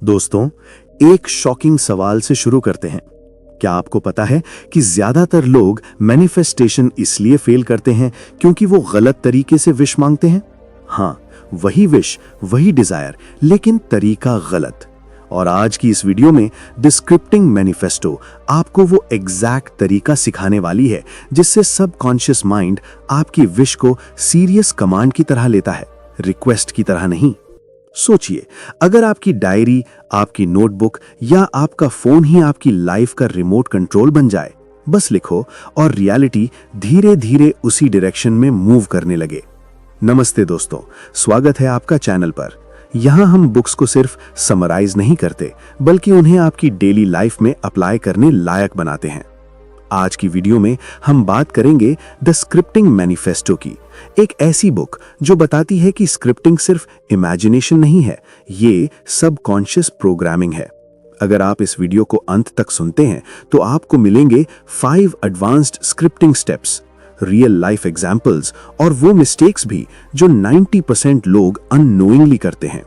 दोस्तों, एक शॉकिंग सवाल से शुरू करते हैं। क्या आपको पता है कि ज्यादातर लोग मैनिफेस्टेशन इसलिए फेल करते हैं क्योंकि वो गलत तरीके से विश मांगते हैं? हाँ, वही विश, वही डिजायर, लेकिन तरीका गलत। और आज की इस वीडियो में डिस्क्रिप्टिंग मैनिफेस्टो आपको वो एग्जैक्ट तरीका सिखाने वाली है जिससे सबकॉन्शियस माइंड आपकी विश को सीरियस कमांड की तरह लेता है, रिक्वेस्ट की तरह नहीं। सोचिए, अगर आपकी डायरी, आपकी नोटबुक या आपका फोन ही आपकी लाइफ का रिमोट कंट्रोल बन जाए। बस लिखो और रियलिटी धीरे धीरे उसी डायरेक्शन में मूव करने लगे। नमस्ते दोस्तों, स्वागत है आपका चैनल पर। यहाँ हम बुक्स को सिर्फ समराइज नहीं करते, बल्कि उन्हें आपकी डेली लाइफ में अप्लाई करने लायक बनाते हैं। आज की वीडियो में हम बात करेंगे द स्क्रिप्टिंग मैनिफेस्टो की, एक ऐसी बुक जो बताती है कि स्क्रिप्टिंग सिर्फ इमेजिनेशन नहीं है, ये सबकॉन्शियस प्रोग्रामिंग है। अगर आप इस वीडियो को अंत तक सुनते हैं तो आपको मिलेंगे 5 advanced scripting steps, real life examples और वो मिस्टेक्स भी जो 90% लोग अननोइंगली करते हैं।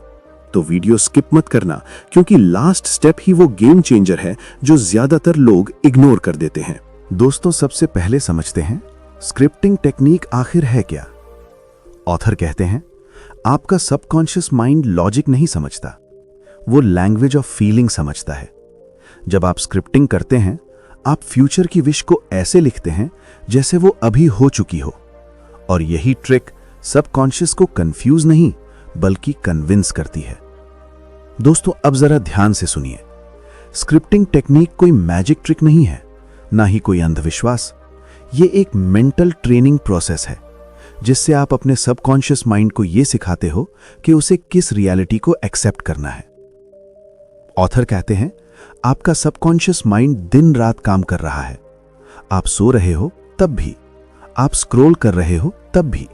तो वीडियो स्किप मत करना, क्योंकि लास्ट स्टेप ही वो गेम चेंजर है जो ज्यादातर लोग इग्नोर कर देते हैं। दोस्तों, सबसे पहले समझते हैं स्क्रिप्टिंग टेक्निक आखिर है क्या। ऑथर कहते हैं, आपका सबकॉन्शियस माइंड लॉजिक नहीं समझता, वो लैंग्वेज ऑफ फीलिंग समझता है। जब आप स्क्रिप्टिंग करते हैं, आप फ्यूचर की विश को ऐसे लिखते हैं जैसे वो अभी हो चुकी हो, और यही ट्रिक सबकॉन्शियस को कंफ्यूज नहीं बल्कि कन्विंस करती है। दोस्तों, अब जरा ध्यान से सुनिए। स्क्रिप्टिंग टेक्निक कोई मैजिक ट्रिक नहीं है, ना ही कोई अंधविश्वास। ये एक मेंटल ट्रेनिंग प्रोसेस है जिससे आप अपने सबकॉन्शियस माइंड को यह सिखाते हो कि उसे किस रियलिटी को एक्सेप्ट करना है। ऑथर कहते हैं, आपका सबकॉन्शियस माइंड दिन रात काम कर रहा है। आप सो रहे हो तब भी, आप स्क्रॉल कर रहे हो तब भी,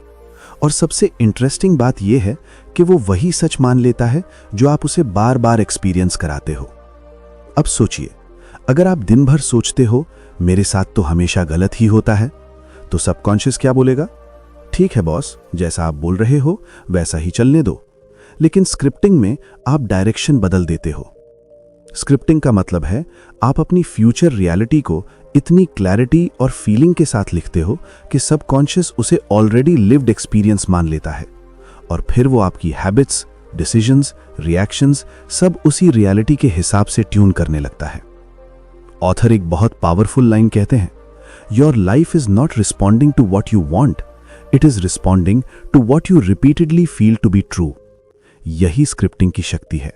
और सबसे इंटरेस्टिंग बात यह है कि वो वही सच मान लेता है जो आप उसे बार बार एक्सपीरियंस कराते हो। अब सोचिए, अगर आप दिन भर सोचते हो मेरे साथ तो हमेशा गलत ही होता है, तो सबकॉन्शियस क्या बोलेगा? ठीक है बॉस, जैसा आप बोल रहे हो वैसा ही चलने दो। लेकिन स्क्रिप्टिंग में आप डायरेक्शन बदल देते हो। स्क्रिप्टिंग का मतलब है आप अपनी फ्यूचर रियलिटी को इतनी क्लैरिटी और फीलिंग के साथ लिखते हो कि सबकॉन्शियस उसे ऑलरेडी लिव्ड एक्सपीरियंस मान लेता है, और फिर वो आपकी हैबिट्स, डिसीजंस, रिएक्शंस सब उसी रियलिटी के हिसाब से ट्यून करने लगता है। ऑथर एक बहुत पावरफुल लाइन कहते हैं, your life is not responding to what you want, it is responding to what you repeatedly feel to be true. यही स्क्रिप्टिंग की शक्ति है।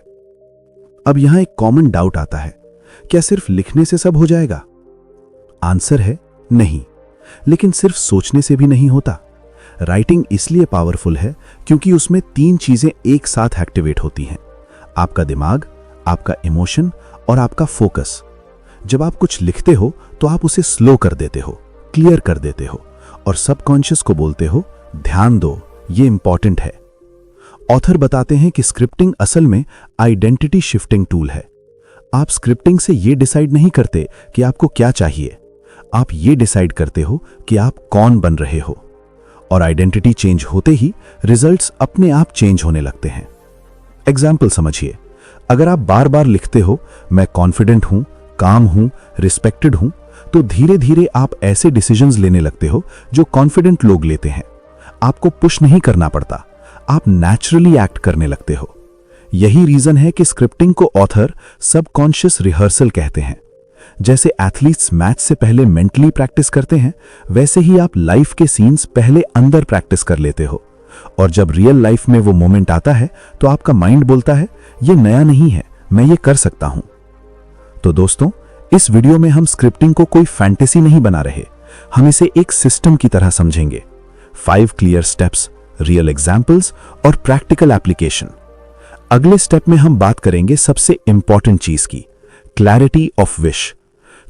अब यहां एक कॉमन डाउट आता है, क्या सिर्फ लिखने से सब हो जाएगा? आंसर है नहीं, लेकिन सिर्फ सोचने से भी नहीं होता। राइटिंग इसलिए पावरफुल है क्योंकि उसमें 3 चीजें एक साथ एक्टिवेट होती हैं, आपका दिमाग, आपका इमोशन और आपका फोकस। जब आप कुछ लिखते हो तो आप उसे स्लो कर देते हो, क्लियर कर देते हो, और सबकॉन्शियस को बोलते हो ध्यान दो, ये इंपॉर्टेंट है। ऑथर बताते हैं कि स्क्रिप्टिंग असल में आइडेंटिटी शिफ्टिंग टूल है। आप स्क्रिप्टिंग से ये डिसाइड नहीं करते कि आपको क्या चाहिए, आप ये डिसाइड करते हो कि आप कौन बन रहे हो, और आइडेंटिटी चेंज होते ही रिजल्ट्स अपने आप चेंज होने लगते हैं। एग्जाम्पल समझिए, अगर आप बार बार लिखते हो मैं कॉन्फिडेंट हूं, काम हूं, रिस्पेक्टेड हूं, तो धीरे धीरे आप ऐसे डिसीजंस लेने लगते हो जो कॉन्फिडेंट लोग लेते हैं। आपको पुश नहीं करना पड़ता, आप नेचुरली एक्ट करने लगते हो। यही रीजन है कि स्क्रिप्टिंग को ऑथर सबकॉन्शियस रिहर्सल कहते हैं। जैसे एथलीट्स मैच से पहले मेंटली प्रैक्टिस करते हैं, वैसे ही आप लाइफ के सीन्स पहले अंदर प्रैक्टिस कर लेते हो, और जब रियल लाइफ में वो मोमेंट आता है तो आपका माइंड बोलता है ये नया नहीं है, मैं ये कर सकता हूं। तो दोस्तों, इस वीडियो में हम स्क्रिप्टिंग को कोई फैंटेसी नहीं बना रहे, हम इसे एक सिस्टम की तरह समझेंगे। 5 क्लियर स्टेप्स, रियल एग्जाम्पल्स और प्रैक्टिकल एप्लीकेशन। अगले स्टेप में हम बात करेंगे सबसे इंपॉर्टेंट चीज की, क्लैरिटी ऑफ विश।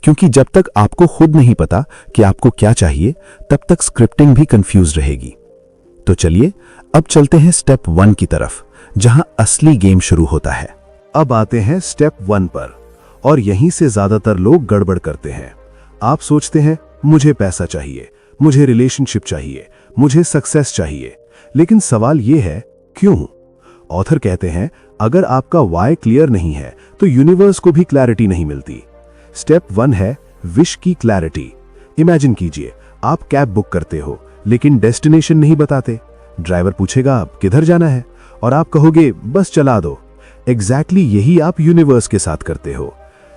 क्योंकि जब तक आपको खुद नहीं पता कि आपको क्या चाहिए, तब तक स्क्रिप्टिंग भी कंफ्यूज रहेगी। तो चलिए अब चलते हैं स्टेप 1 की तरफ, जहां असली गेम शुरू होता है। अब आते हैं स्टेप 1 पर, और यहीं से ज्यादातर लोग गड़बड़ करते हैं। आप सोचते हैं मुझे पैसा चाहिए, मुझे रिलेशनशिप चाहिए, मुझे सक्सेस चाहिए, लेकिन सवाल यह है क्यों? ऑथर कहते हैं अगर आपका वाई क्लियर नहीं है तो यूनिवर्स को भी क्लैरिटी नहीं मिलती। स्टेप 1 है विश की क्लैरिटी। इमेजिन कीजिए आप कैब बुक करते हो लेकिन डेस्टिनेशन नहीं बताते। ड्राइवर पूछेगा आप किधर जाना है और आप कहोगे बस चला दो। एग्जैक्टली यही आप यूनिवर्स के साथ करते हो।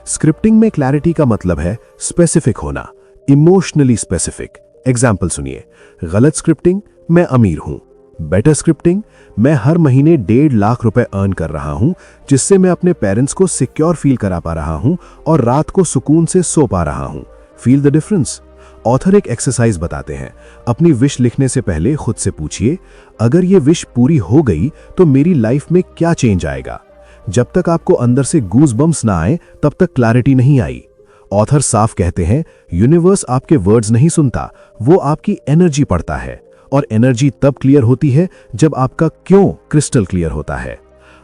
स्क्रिप्टिंग में क्लैरिटी का मतलब है स्पेसिफिक होना, इमोशनली स्पेसिफिक। एग्जाम्पल सुनिए, गलत स्क्रिप्टिंग, मैं अमीर हूं। बेटर स्क्रिप्टिंग, मैं हर महीने 1.5 लाख रुपए अर्न कर रहा हूं जिससे मैं अपने पेरेंट्स को सिक्योर फील करा पा रहा हूं और रात को सुकून से सो पा रहा हूं। Feel the difference. ऑथर एक एक्सरसाइज बताते हैं। अपनी विश लिखने से पहले खुद से पूछिए, अगर ये विश पूरी हो गई तो मेरी लाइफ में क्या चेंज आएगा। जब तक आपको अंदर से गूज बम्स ना आए तब तक क्लैरिटी नहीं आई। ऑथर साफ कहते हैं यूनिवर्स आपके वर्ड्स नहीं सुनता, वो आपकी एनर्जी पढ़ता है और एनर्जी तब क्लियर होती है जब आपका क्यों क्रिस्टल क्लियर होता है।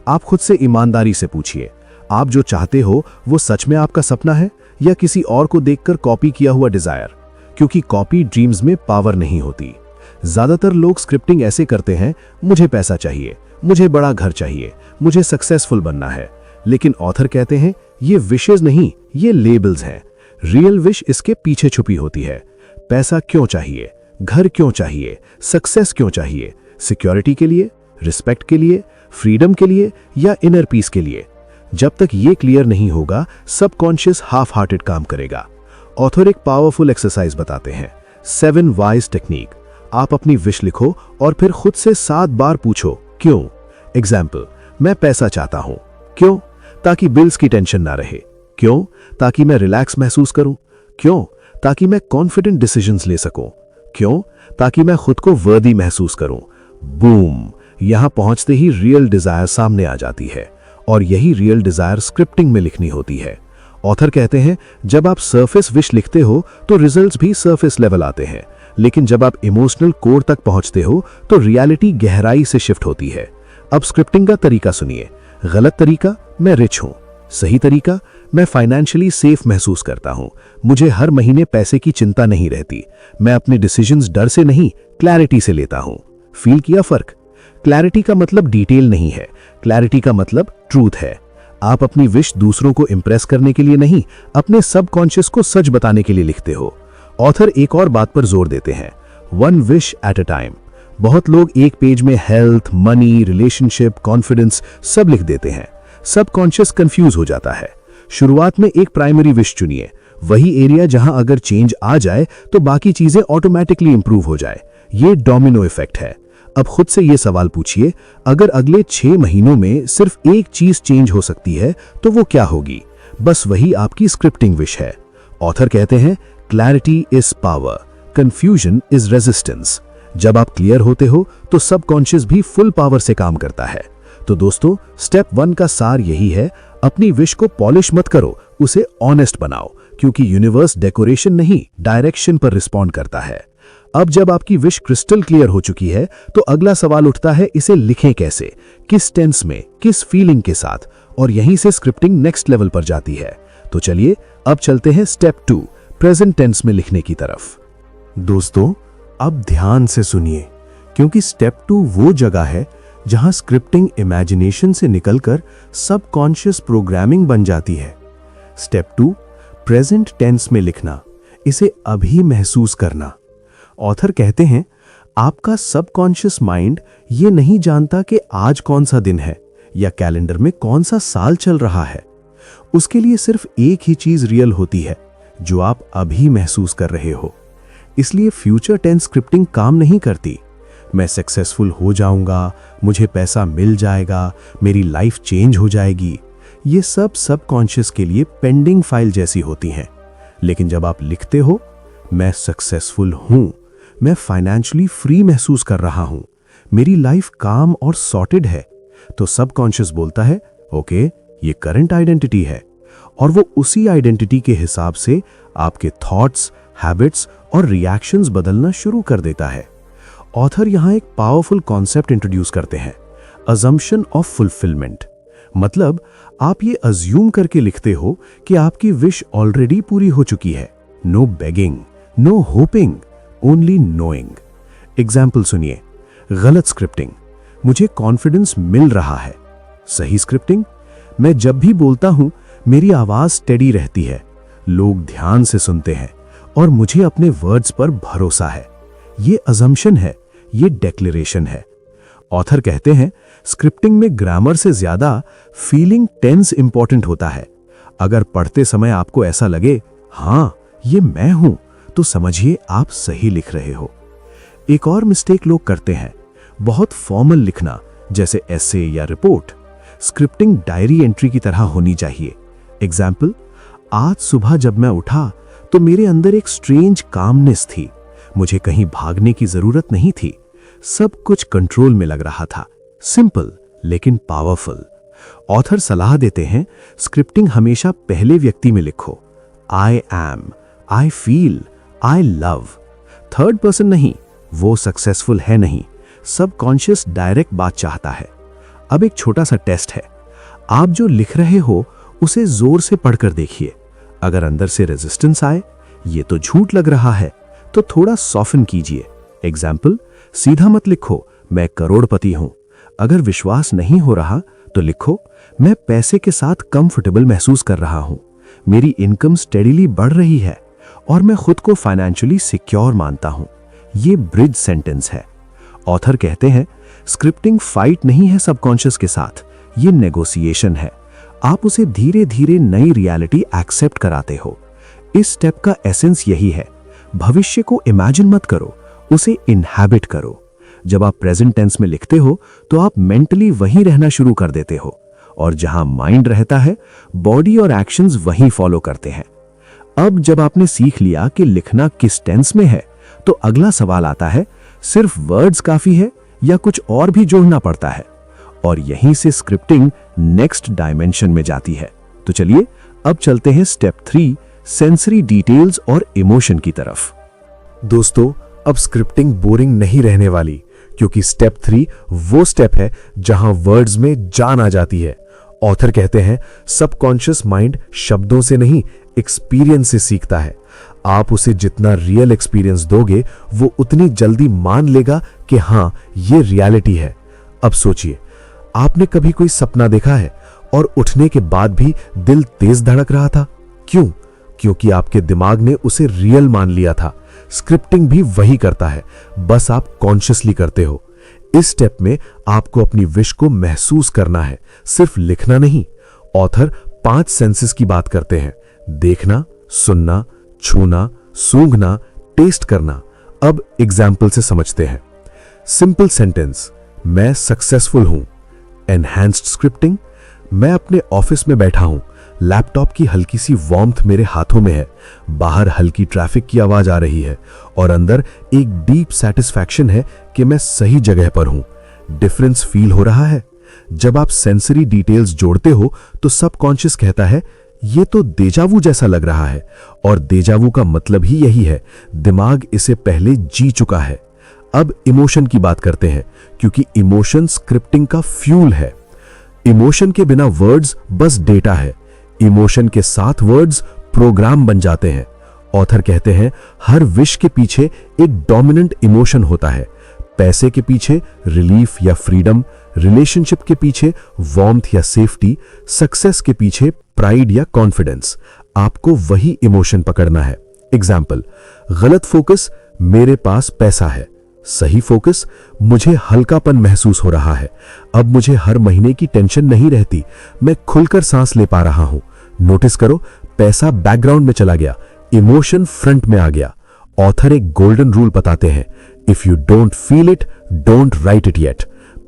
आप खुद से ईमानदारी से पूछिए, आप जो चाहते हो वो सच में आपका सपना है या किसी और को देखकर कॉपी किया हुआ डिजायर। क्योंकि कॉपी ड्रीम्स में पावर नहीं होती। ज्यादातर लोग स्क्रिप्टिंग ऐसे करते हैं, मुझे पैसा चाहिए, मुझे बड़ा घर चाहिए, मुझे सक्सेसफुल बनना है। लेकिन ऑथर कहते हैं ये विशेष नहीं, ये लेबल्स हैं। रियल विश इसके पीछे छुपी होती है। पैसा क्यों चाहिए, घर क्यों चाहिए, सक्सेस क्यों चाहिए, सिक्योरिटी के लिए, रिस्पेक्ट के लिए, फ्रीडम के लिए या इनर पीस के लिए। जब तक ये क्लियर नहीं होगा सबकॉन्शियस हाफ हार्टेड काम करेगा। ऑथर एक पावरफुल एक्सरसाइज बताते हैं, 7 वाइज टेक्निक। आप अपनी विश लिखो और फिर खुद से 7 बार पूछो क्यों। एग्जाम्पल, मैं पैसा चाहता हूं, क्यों, ताकि बिल्स की टेंशन ना रहे, क्यों, ताकि मैं रिलैक्स महसूस करूं, क्यों, ताकि मैं कॉन्फिडेंट डिसीजंस ले सकूं, क्यों, ताकि मैं खुद को वर्दी महसूस करूं। बूम, यहां पहुंचते ही रियल डिजायर सामने आ जाती है और यही रियल डिजायर स्क्रिप्टिंग में लिखनी होती है। ऑथर कहते हैं जब आप सरफेस विश लिखते हो तो रिजल्ट्स भी सरफेस लेवल आते हैं, लेकिन जब आप इमोशनल कोर तक पहुंचते हो तो रियलिटी गहराई से शिफ्ट होती है। अब स्क्रिप्टिंग का तरीका सुनिए। गलत तरीका, मैं रिच हूं। सही तरीका, मैं फाइनेंशियली सेफ महसूस करता हूं, मुझे हर महीने पैसे की चिंता नहीं रहती, मैं अपने डिसीजंस डर से नहीं क्लैरिटी से लेता हूं। फील किया फर्क? क्लैरिटी का मतलब डिटेल नहीं है, क्लैरिटी का मतलब ट्रूथ है। आप अपनी विश दूसरों को इंप्रेस करने के लिए नहीं, अपने सबकॉन्शियस को सच बताने के लिए लिखते हो। ऑथर एक और बात पर जोर देते हैं, 1 विश एट अ टाइम। बहुत लोग एक पेज में हेल्थ, मनी, रिलेशनशिप, कॉन्फिडेंस सब लिख देते हैं। सबकॉन्शियस कंफ्यूज हो जाता है। शुरुआत में एक प्राइमरी विश चुनिए, वही एरिया जहां अगर चेंज आ जाए तो बाकी चीजें ऑटोमेटिकली इंप्रूव हो जाए। ये डोमिनो इफेक्ट है। अब खुद से ये सवाल पूछिए, अगर अगले 6 महीनों में सिर्फ एक चीज चेंज हो सकती है तो वो क्या होगी? बस वही आपकी स्क्रिप्टिंग विश है। ऑथर कहते हैं clarity is power, confusion is resistance. जब आप क्लियर होते हो तो सबकॉन्शियस भी फुल पावर से काम करता है। तो दोस्तों, स्टेप 1 का सार यही है, अपनी विश को पॉलिश मत करो, उसे ऑनेस्ट बनाओ, क्योंकि यूनिवर्स डेकोरेशन नहीं डायरेक्शन पर रिस्पॉन्ड करता है। अब जब आपकी विश क्रिस्टल क्लियर हो चुकी है तो अगला सवाल उठता है, इसे लिखें कैसे, किस टेंस में, किस फीलिंग के साथ, और यहीं से स्क्रिप्टिंग नेक्स्ट लेवल पर जाती है। तो चलिए अब चलते हैं स्टेप 2, प्रेजेंट टेंस में लिखने की तरफ। दोस्तों, अब ध्यान से सुनिए, क्योंकि स्टेप 2 वो जगह है जहां स्क्रिप्टिंग इमेजिनेशन से निकलकर सबकॉन्शियस प्रोग्रामिंग बन जाती है। स्टेप 2, प्रेजेंट टेंस में लिखना, इसे अभी महसूस करना। ऑथर कहते हैं आपका सबकॉन्शियस माइंड ये नहीं जानता कि आज कौन सा दिन है या कैलेंडर में कौन सा साल चल रहा है। उसके लिए सिर्फ एक ही चीज रियल होती है, जो आप अभी महसूस कर रहे हो। इसलिए फ्यूचर टेंस स्क्रिप्टिंग काम नहीं करती। मैं सक्सेसफुल हो जाऊंगा, मुझे पैसा मिल जाएगा, मेरी लाइफ चेंज हो जाएगी, ये सब सबकॉन्शियस के लिए पेंडिंग फाइल जैसी होती हैं। लेकिन जब आप लिखते हो, मैं सक्सेसफुल हूं, मैं फाइनेंशियली फ्री महसूस कर रहा हूं, मेरी लाइफ काम और सॉर्टेड है, तो सबकॉन्शियस बोलता है ओके, ये करंट आइडेंटिटी है, और वो उसी आइडेंटिटी के हिसाब से आपके थॉट्स, हैबिट्स और रिएक्शंस बदलना शुरू कर देता है। ऑथर यहां एक पावरफुल कॉन्सेप्ट इंट्रोड्यूस करते हैं, अजम्पशन ऑफ फुलफिलमेंट। मतलब आप ये अज्यूम करके लिखते हो कि आपकी विश ऑलरेडी पूरी हो चुकी है। No begging, no hoping, only knowing. Example सुनिए, गलत स्क्रिप्टिंग, मुझे कॉन्फिडेंस मिल रहा है। सही स्क्रिप्टिंग, मैं जब भी बोलता हूं मेरी आवाज स्टेडी रहती है, लोग ध्यान से सुनते हैं और मुझे अपने वर्ड्स पर भरोसा है। ये अजम्पशन है, ये डेक्लेरेशन है। ऑथर कहते हैं स्क्रिप्टिंग में ग्रामर से ज्यादा फीलिंग टेंस इंपॉर्टेंट होता है। अगर पढ़ते समय आपको ऐसा लगे हाँ ये मैं हूं, तो समझिए आप सही लिख रहे हो। एक और मिस्टेक लोग करते हैं, बहुत फॉर्मल लिखना, जैसे एसे या रिपोर्ट। स्क्रिप्टिंग डायरी एंट्री की तरह होनी चाहिए। एग्जाम्पल, आज सुबह जब मैं उठा तो मेरे अंदर एक स्ट्रेंज कामनेस थी। मुझे कहीं भागने की जरूरत नहीं थी, सब कुछ कंट्रोल में लग रहा था। सिंपल लेकिन पावरफुल। ऑथर सलाह देते हैं स्क्रिप्टिंग हमेशा पहले व्यक्ति में लिखो। I am, I feel, I love. Third person नहीं, वो सक्सेसफुल है नहीं। सबकॉन्शियस डायरेक्ट बात चाहता है। अब एक छोटा सा टेस्ट है, आप जो लिख रहे हो उसे जोर से पढ़कर देखिए। अगर अंदर से रेजिस्टेंस आए, ये तो झूठ लग रहा है, तो थोड़ा सॉफ्टन कीजिए। एग्जाम्पल, सीधा मत लिखो मैं करोड़पति हूं। अगर विश्वास नहीं हो रहा तो लिखो मैं पैसे के साथ कंफर्टेबल महसूस कर रहा हूं, मेरी इनकम स्टेडीली बढ़ रही है और मैं खुद को फाइनेंशियली सिक्योर मानता हूं। ये ब्रिज सेंटेंस है। ऑथर कहते हैं स्क्रिप्टिंग फाइट नहीं है सबकॉन्शियस के साथ, ये नेगोशिएशन है। आप उसे धीरे धीरे नई रियलिटी एक्सेप्ट कराते हो। इस स्टेप का एसेंस यही है, भविष्य को इमेजिन मत करो, उसे इनहैबिट करो। जब आप प्रेजेंट टेंस में लिखते हो तो आप मेंटली वहीं रहना शुरू कर देते हो, और जहां माइंड रहता है बॉडी और एक्शंस वहीं फॉलो करते हैं। अब जब आपने सीख लिया कि लिखना किस टेंस में है, तो अगला सवाल आता है सिर्फ वर्ड्स काफी है या कुछ और भी जोड़ना पड़ता है? और यहीं से स्क्रिप्टिंग नेक्स्ट डायमेंशन में जाती है। तो चलिए अब चलते हैं स्टेप 3, सेंसरी डिटेल्स और इमोशन की तरफ। दोस्तों, अब स्क्रिप्टिंग बोरिंग नहीं रहने वाली, क्योंकि स्टेप 3 वो स्टेप है जहां वर्ड्स में जान आ जाती है। ऑथर कहते हैं सबकॉन्शियस माइंड शब्दों से नहीं, एक्सपीरियंस से सीखता है। आप उसे जितना रियल एक्सपीरियंस दोगे, वो उतनी जल्दी मान लेगा कि हां ये रियलिटी है। अब सोचिए, आपने कभी कोई सपना देखा है और उठने के बाद भी दिल तेज धड़क रहा था? क्यों? क्योंकि आपके दिमाग ने उसे रियल मान लिया था। स्क्रिप्टिंग भी वही करता है, बस आप कॉन्शियसली करते हो। इस स्टेप में आपको अपनी विश को महसूस करना है, सिर्फ लिखना नहीं। ऑथर 5 सेंसेस की बात करते हैं, देखना, सुनना, छूना, सूंघना, टेस्ट करना। अब एग्जाम्पल से समझते हैं। सिंपल सेंटेंस, मैं सक्सेसफुल हूं। एनहांस्ड स्क्रिप्टिंग, मैं अपने ऑफिस में बैठा हूं, लैपटॉप की हल्की सी वार्मथ मेरे हाथों में है, बाहर हल्की ट्रैफिक की आवाज आ रही है और अंदर एक डीप सेटिस्फैक्शन है कि मैं सही जगह पर हूं। डिफरेंस फील हो रहा है? जब आप सेंसरी डिटेल्स जोड़ते हो तो सबकॉन्शियस कहता है ये तो डेजावू जैसा लग रहा है, और डेजावू का मतलब ही यही है, दिमाग इसे पहले जी चुका है। अब इमोशन की बात करते हैं, क्योंकि इमोशन स्क्रिप्टिंग का फ्यूल है। इमोशन के बिना वर्ड्स बस डेटा है, इमोशन के साथ वर्ड्स प्रोग्राम बन जाते हैं। ऑथर कहते हैं हर विश के पीछे एक डोमिनेंट इमोशन होता है। पैसे के पीछे रिलीफ या फ्रीडम, रिलेशनशिप के पीछे वार्मथ या सेफ्टी, सक्सेस के पीछे प्राइड या कॉन्फिडेंस। आपको वही इमोशन पकड़ना है। एग्जाम्पल, गलत फोकस, मेरे पास पैसा है। सही फोकस, मुझे हल्कापन महसूस हो रहा है। अब मुझे हर महीने की टेंशन नहीं रहती, मैं खुलकर सांस ले पा रहा हूं। नोटिस करो, पैसा बैकग्राउंड में चला गया, इमोशन फ्रंट में आ गया। ऑथर एक गोल्डन रूल बताते हैं, if you don't feel it, don't write it yet.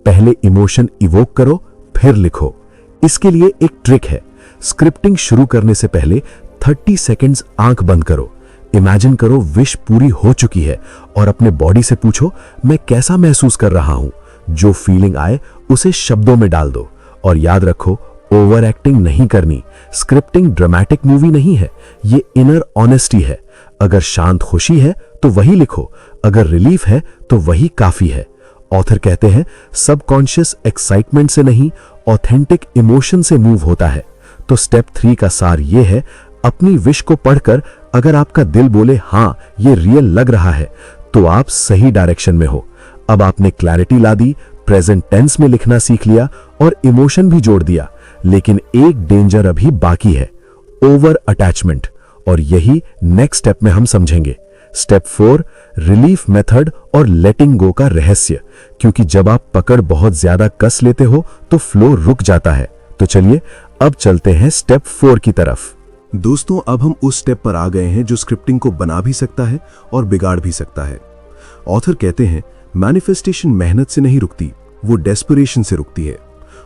पहले इमोशन इवोक करो, फिर लिखो। इसके लिए एक ट्रिक है, स्क्रिप्टिंग शुरू करने से पहले 30 सेकेंड्स आंख बंद करो। इमेजिन करो विश पूरी हो चुकी है और अपने बॉडी से पूछो मैं कैसा महसूस कर रहा हूं। जो फीलिंग आए उसे शब्दों में डाल दो, और याद रखो ओवर एक्टिंग नहीं करनी। स्क्रिप्टिंग ड्रामेटिक मूवी नहीं है, ये इनर ऑनेस्टी है। अगर शांत खुशी है तो वही लिखो, अगर रिलीफ है तो वही काफी है। ऑथर कहते हैं सबकॉन्शियस एक्साइटमेंट से नहीं, ऑथेंटिक इमोशन से मूव होता है। तो स्टेप 3 का सार यह है, अपनी विश को पढ़कर अगर आपका दिल बोले हां ये रियल लग रहा है, तो आप सही डायरेक्शन में हो। अब आपने क्लैरिटी ला दी, प्रेजेंट टेंस में लिखना सीख लिया और इमोशन भी जोड़ दिया, लेकिन एक डेंजर अभी बाकी है, ओवर अटैचमेंट। और यही नेक्स्ट स्टेप में हम समझेंगे। स्टेप 4, रिलीफ मेथड और लेटिंग गो का रहस्य, क्योंकि जब आप पकड़ बहुत ज्यादा कस लेते हो तो फ्लो रुक जाता है। तो चलिए अब चलते हैं स्टेप 4 की तरफ। दोस्तों, अब हम उस स्टेप पर आ गए हैं जो स्क्रिप्टिंग को बना भी सकता है और बिगाड़ भी सकता है। ऑथर कहते हैं मैनिफेस्टेशन मेहनत से नहीं रुकती, वो डेस्परेशन से रुकती है।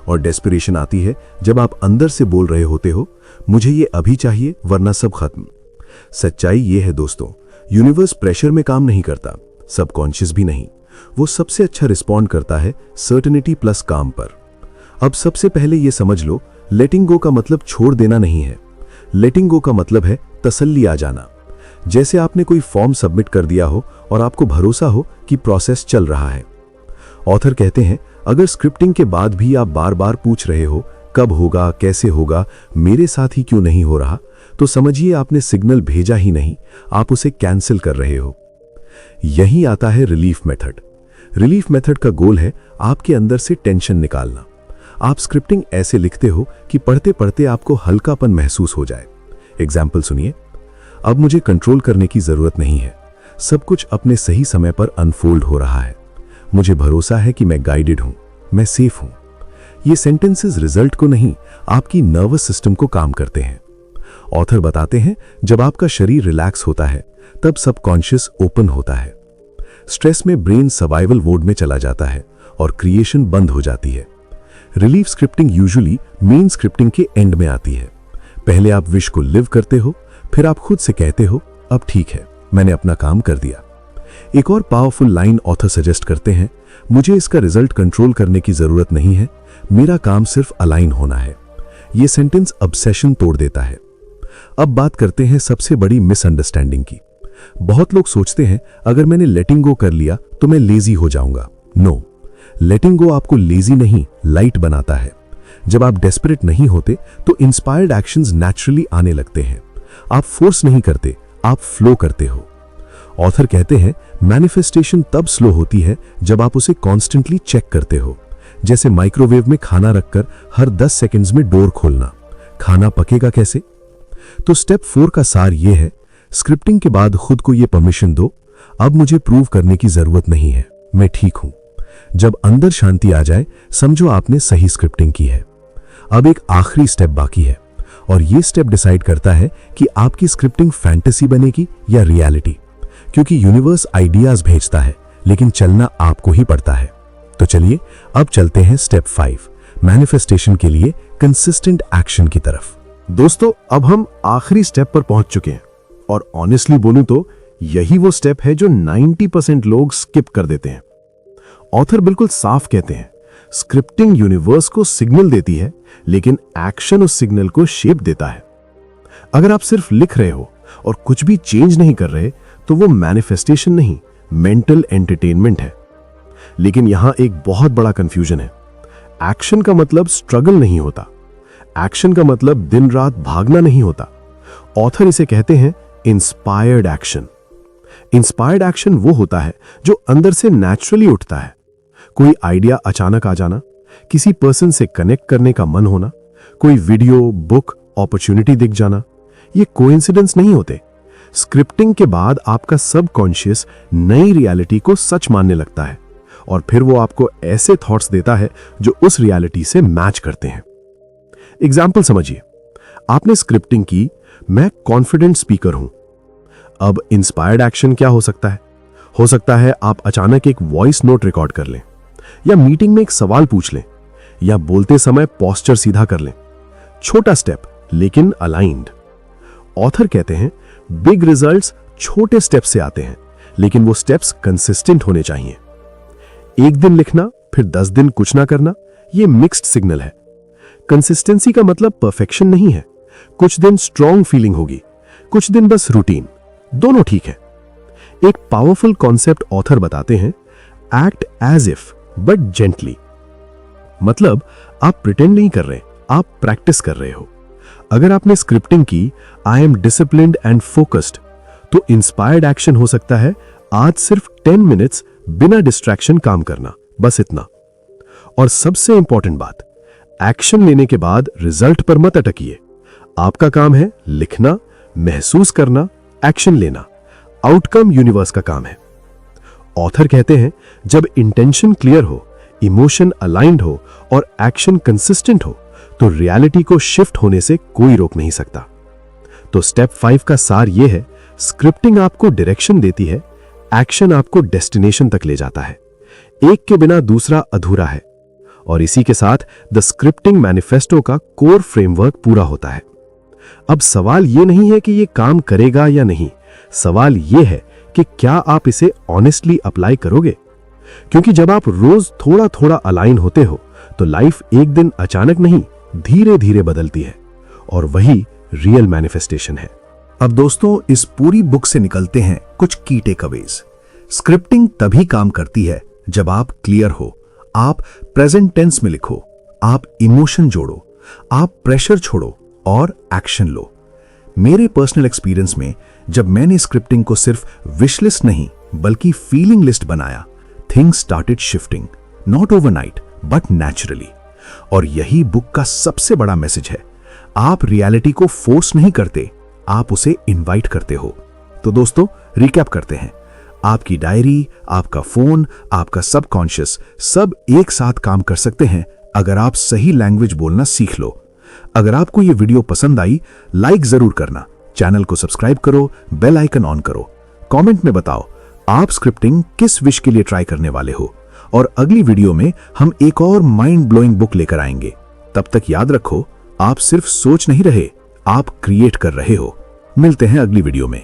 और डेस्परेशन आती है जब आप अंदर से बोल रहे होते हो, मुझे ये अभी चाहिए वरना सब खत्म। सच्चाई ये है दोस्तों, यूनिवर्स प्रेशर में काम नहीं करता, सबकॉन्शियस भी नहीं। वो सबसे अच्छा रिस्पॉन्ड करता है सर्टेनिटी प्लस काम पर। अब सबसे पहले ये समझ लो, लेटिंग गो का मतलब छोड़ देना नहीं है। लेटिंग गो का मतलब है तसल्ली आ जाना। जैसे आपने कोई फॉर्म सबमिट कर दिया हो और आपको भरोसा हो कि प्रोसेस चल रहा है। ऑथर कहते हैं अगर स्क्रिप्टिंग के बाद भी आप बार बार पूछ रहे हो कब होगा, कैसे होगा, मेरे साथ ही क्यों नहीं हो रहा, तो समझिए आपने सिग्नल भेजा ही नहीं, आप उसे कैंसिल कर रहे हो। यही आता है रिलीफ मेथड। रिलीफ मेथड का गोल है आपके अंदर से टेंशन निकालना। आप स्क्रिप्टिंग ऐसे लिखते हो कि पढ़ते पढ़ते आपको हल्कापन महसूस हो जाए। एग्जाम्पल सुनिए, अब मुझे कंट्रोल करने की जरूरत नहीं है, सब कुछ अपने सही समय पर अनफोल्ड हो रहा है। मुझे भरोसा है कि मैं गाइडेड हूं, मैं सेफ हूं। ये सेंटेंसेस रिजल्ट को नहीं, आपकी नर्वस सिस्टम को काम करते हैं। ऑथर बताते हैं जब आपका शरीर रिलैक्स होता है तब सबकॉन्शियस ओपन होता है। स्ट्रेस में ब्रेन सर्वाइवल मोड में चला जाता है और क्रिएशन बंद हो जाती है। Relief scripting usually main scripting के एंड में आती है। पहले आप विश को लिव करते हो, फिर आप खुद से कहते हो अब ठीक है, मैंने अपना काम कर दिया। एक और पावरफुल लाइन ऑथर सजेस्ट करते हैं, मुझे इसका रिजल्ट कंट्रोल करने की जरूरत नहीं है, मेरा काम सिर्फ अलाइन होना है। यह सेंटेंस ऑब्सेशन तोड़ देता है। अब बात करते हैं सबसे बड़ी मिसअंडरस्टैंडिंग की। बहुत लोग सोचते हैं अगर मैंने लेटिंग गो कर लिया तो मैं लेजी हो जाऊंगा। नो, लेटिंग गो आपको लेजी नहीं, लाइट बनाता है। जब आप डेस्परेट नहीं होते तो इंस्पायर्ड एक्शंस नेचुरली आने लगते हैं। आप फोर्स नहीं करते, आप फ्लो करते हो। ऑथर कहते हैं मैनिफेस्टेशन तब स्लो होती है जब आप उसे कॉन्स्टेंटली चेक करते हो। जैसे माइक्रोवेव में खाना रखकर हर 10 सेकंड्स में डोर खोलना, खाना पकेगा कैसे? तो स्टेप 4 का सार यह है, स्क्रिप्टिंग के बाद खुद को यह परमिशन दो, अब मुझे प्रूव करने की जरूरत नहीं है, मैं ठीक हूं। जब अंदर शांति आ जाए समझो आपने सही स्क्रिप्टिंग की है। अब एक आखिरी स्टेप बाकी है और यह स्टेप डिसाइड करता है कि आपकी स्क्रिप्टिंग फैंटेसी बनेगी या रियलिटी, क्योंकि यूनिवर्स आइडियाज भेजता है लेकिन चलना आपको ही पड़ता है। तो चलिए अब चलते हैं स्टेप 5, मैनिफेस्टेशन के लिए कंसिस्टेंट एक्शन की तरफ। दोस्तों, अब हम आखिरी स्टेप पर पहुंच चुके हैं और ऑनेस्टली बोलूं तो यही वो स्टेप है जो 90% लोग स्किप कर देते हैं। ऑथर बिल्कुल साफ कहते हैं, स्क्रिप्टिंग यूनिवर्स को सिग्नल देती है लेकिन एक्शन उस सिग्नल को शेप देता है। अगर आप सिर्फ लिख रहे हो और कुछ भी चेंज नहीं कर रहे तो वो मैनिफेस्टेशन नहीं, मेंटल एंटरटेनमेंट है। लेकिन यहां एक बहुत बड़ा कंफ्यूजन है। एक्शन का मतलब स्ट्रगल नहीं होता, एक्शन का मतलब दिन रात भागना नहीं होता। ऑथर इसे कहते हैं इंस्पायर्ड एक्शन। इंस्पायर्ड एक्शन वो होता है जो अंदर से नेचुरली उठता है। कोई आइडिया अचानक आ जाना, किसी पर्सन से कनेक्ट करने का मन होना, कोई वीडियो, बुक, अपॉर्चुनिटी दिख जाना, ये कोइंसिडेंस नहीं होते। स्क्रिप्टिंग के बाद आपका सबकॉन्शियस नई रियलिटी को सच मानने लगता है और फिर वो आपको ऐसे थॉट्स देता है जो उस रियलिटी से मैच करते हैं। एग्जाम्पल समझिए, आपने स्क्रिप्टिंग की, मैं कॉन्फिडेंट स्पीकर हूं। अब इंस्पायर्ड एक्शन क्या हो सकता है? हो सकता है आप अचानक एक वॉइस नोट रिकॉर्ड कर लें, या मीटिंग में एक सवाल पूछ लें, या बोलते समय पोस्चर सीधा कर लें। छोटा स्टेप लेकिन अलाइंड। ऑथर कहते हैं बिग रिजल्ट्स छोटे स्टेप से आते हैं, लेकिन वो स्टेप्स कंसिस्टेंट होने चाहिए। एक दिन लिखना फिर 10 दिन कुछ ना करना, ये मिक्स्ड सिग्नल है। कंसिस्टेंसी का मतलब परफेक्शन नहीं है। कुछ दिन स्ट्रॉन्ग फीलिंग होगी, कुछ दिन बस रूटीन, दोनों ठीक है। एक पावरफुल कॉन्सेप्ट ऑथर बताते हैं, act as if but gently. मतलब आप प्रिटेंड नहीं कर रहे, आप प्रैक्टिस कर रहे हो। अगर आपने स्क्रिप्टिंग की I am disciplined and focused, तो इंस्पायर्ड एक्शन हो सकता है आज सिर्फ 10 मिनट्स बिना डिस्ट्रैक्शन काम करना, बस इतना। और सबसे इंपॉर्टेंट बात, एक्शन लेने के बाद रिजल्ट पर मत अटकिए। आपका काम है लिखना, महसूस करना, एक्शन लेना। आउटकम यूनिवर्स का काम है। ऑथर कहते हैं जब इंटेंशन क्लियर हो, इमोशन अलाइंड हो और एक्शन कंसिस्टेंट हो तो रियलिटी को शिफ्ट होने से कोई रोक नहीं सकता। तो स्टेप 5 का सार यह है, स्क्रिप्टिंग आपको डायरेक्शन देती है, एक्शन आपको डेस्टिनेशन तक ले जाता है। एक के बिना दूसरा अधूरा है। और इसी के साथ द स्क्रिप्टिंग मैनिफेस्टो का कोर फ्रेमवर्क पूरा होता है। अब सवाल यह नहीं है कि यह काम करेगा या नहीं, सवाल यह है कि क्या आप इसे ऑनेस्टली अप्लाई करोगे। क्योंकि जब आप रोज थोड़ा थोड़ा अलाइन होते हो तो लाइफ एक दिन अचानक नहीं, धीरे धीरे बदलती है। और वही रियल मैनिफेस्टेशन है। अब दोस्तों, इस पूरी बुक से निकलते हैं कुछ की टेकअवेज। स्क्रिप्टिंग तभी काम करती है जब आप क्लियर हो, आप प्रेजेंट टेंस में लिखो, आप इमोशन जोड़ो, आप प्रेशर छोड़ो और एक्शन लो। मेरे पर्सनल एक्सपीरियंस में जब मैंने स्क्रिप्टिंग को सिर्फ विश लिस्ट नहीं बल्कि फीलिंग लिस्ट बनाया, things started shifting, not overnight but naturally. और यही बुक का सबसे बड़ा मैसेज है, आप रियलिटी को फोर्स नहीं करते, आप उसे इनवाइट करते हो। तो दोस्तों, रिकैप करते हैं। आपकी डायरी, आपका फोन, आपका सबकॉन्शियस सब एक साथ काम कर सकते हैं अगर आप सही लैंग्वेज बोलना सीख लो। अगर आपको यह वीडियो पसंद आई, लाइक जरूर करना, चैनल को सब्सक्राइब करो, बेल आइकन ऑन करो, कमेंट में बताओ आप स्क्रिप्टिंग किस विश के लिए ट्राई करने वाले हो। और अगली वीडियो में हम एक और माइंड ब्लोइंग बुक लेकर आएंगे। तब तक याद रखो, आप सिर्फ सोच नहीं रहे, आप क्रिएट कर रहे हो। मिलते हैं अगली वीडियो में।